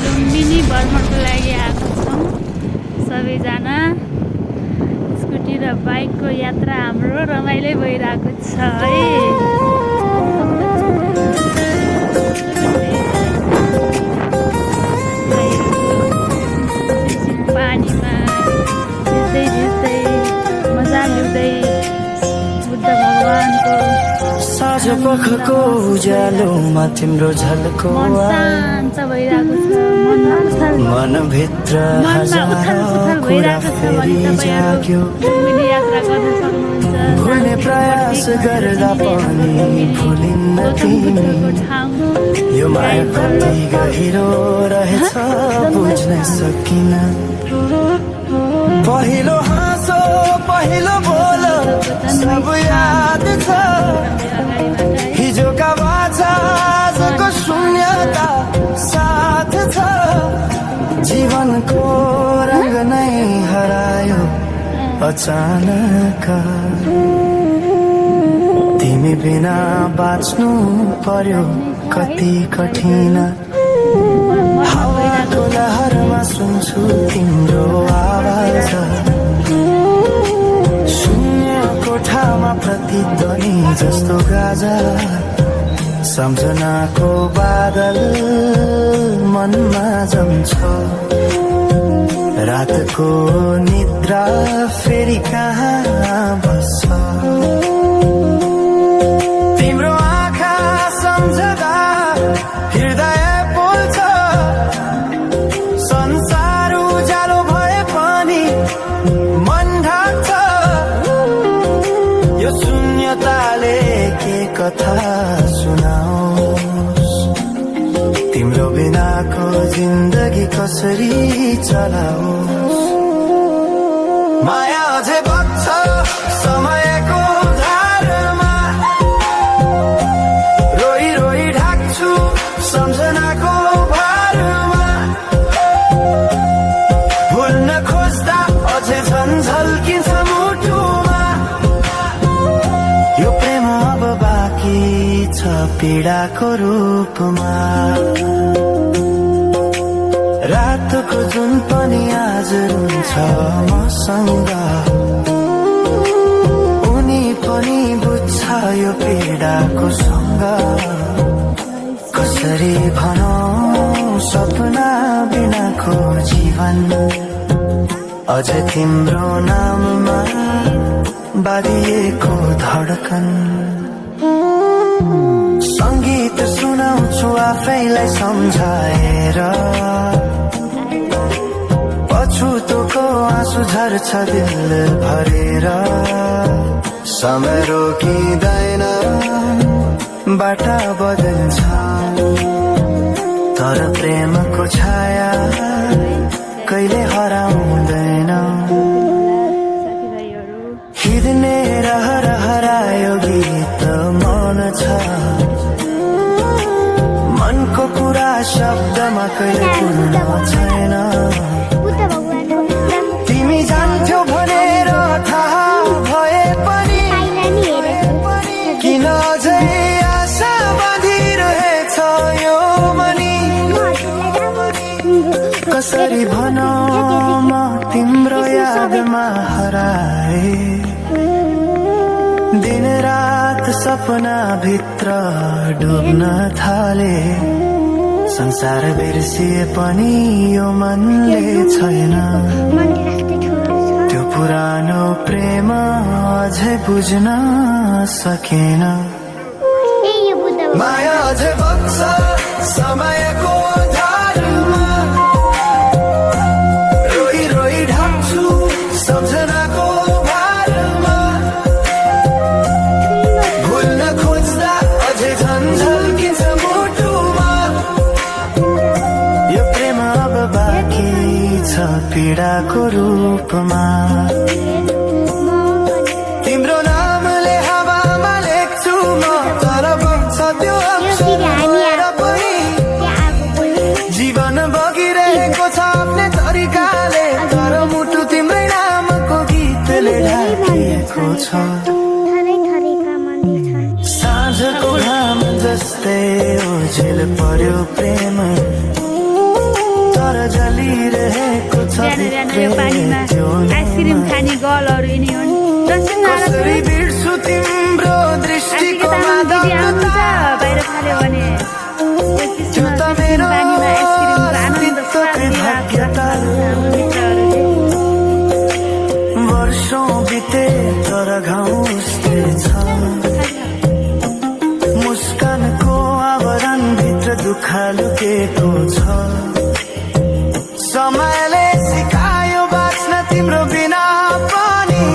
लुम्बिनी भ्रमणको लागि आएको छौँ सबैजना। स्कुटी र बाइकको यात्रा हाम्रो रमाइलो भइरहेको छ है। पानीमा भिज्दै भिज्दै मजा लिँदै बुद्ध भगवानको साँझपखको उज्यालोमा तिम्रो झल्को शान्त भइरहेको छ। मनभित्र हजार कुरा फेरि जाग्यो। यात्रा गर्न सक्नुहुन्छ। भुल्ने प्रयास गर्दा पनि भुलिन्न तिमी। यो माया कति गहिरो रहेछ बुझ्न सकिन। पहिलो हाँसो पहिलो बोल सब याद छ। हिजोका बाचा आजको शून्यता साथ छ। जीवनको रंग नै हरायो अचानक। तिमी बिना बाँच्नु पर्यो कति कठिन। हावाको लहरमा सुन्छु तिम्रो आवाज। शून्य कोठामा प्रतिध्वनि जस्तो गाजा। सम्झनाको बादल मनमा जम्छ। रातको निद्रा फेरि कहाँ बस्छ। तिम्रो आँखा सम्झदा हृदय पोल्छ। संसार उज्यालो भए पनि मन ढाक्छ। यो शून्यताले के कथा सुनाओस्। तिम्रो बिनाको जिन्दगी कसरी चलाओस्। माया अझै बग्छ समयको धारमा। रोई रोई ढाक्छु सम्झनाको भारमा। भुल्न खोज्दा अझै झन् झल्किन्छ मुटुमा। यो प्रेम अब बाँकी छ पीडाको रूपमा। रातको जुन पनि आज रुन्छ मसँग। उनी पनि बुझ्छ यो पीडाको सँग। कसरी भनौं सपना बिनाको जीवन। अझ तिम्रो नाममा बाँधिएको धडकन। संगीत सुनाउँछु आफैलाई सम्झाएर। पछुतोको आँसु झर्छ दिल भरेर। समय रोकिँदैन बाटा बदल्छ। तर प्रेमको छाया कहिले हराउँदैन। हिँड्ने रहर हरायो गीत मन छ। मनको कुरा शब्दमा कहिले पूर्ण छैन। तिमी जान्थ्यौ भनेर थाहा भए पनि किन अझै आशा बाँधिरहेछ यो मनी। कसरी भनौं म तिम्रो यादमा हराए। दिन रात सपना भित्र डुब्न थाले। संसार बिर्सिए पनि यो मनले छैन। त्यो पुरानो प्रेम अझै बुझ्न सकेन। माया अझै बग्छ समयको धारमा। रोई रोई ढाक्छु सम्झनाको भारमा। भुल्न खोज्दा अझै झन् झल्किन्छ मुटुमा। यो प्रेम अब बाँकी छ पीडाको रूपमा। तिम्रो नामले हावामा लेख्छु म तर बग्छ त्यो अक्षर पनि। जीवन बगिरहेको छ आफ्नै तरिकाले। तर मुटु तिम्रै नामको गीतले ढाकिएको छ। साँझको घाम जस्तै ओझेल पर्यो प्रेम। भइरहेको छ बिहान बिहान यो पानीमा त्यो आइसक्रिम खाने गलहरू यिनी हुन् दर्शन कसरी बिर्छु तिम्रो दृष्टिको मादकता बाहिर फाल्यो भने त्यो त मेरो पानीमा आइसक्रिमको आनन्द अस्तित्वकै भाग्यता वर्षौं बिते तर घाउ उस्तै छ मुस्कानको आवरण भित्र दुःख लुकेको छ समयले सिकायो बाँच्न तिम्रो बिना पनि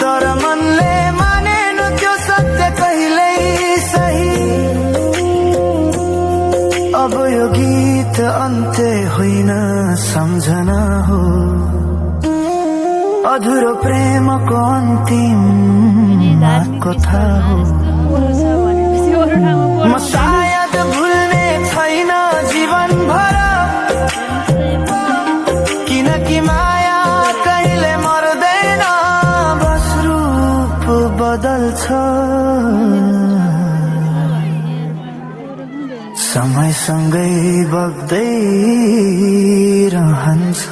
तर मनले मानेन त्यो सत्य कहिल्यै सही अब यो गीत अन्त्य होइन सम्झना हो अधुरो प्रेमको अन्तिम कथा हो म सायद भुल्ने छैन जीवन भर किनकि माया कहिले मर्दैन बस रूप बदल्छ समयसँगै बग्दै रहन्छ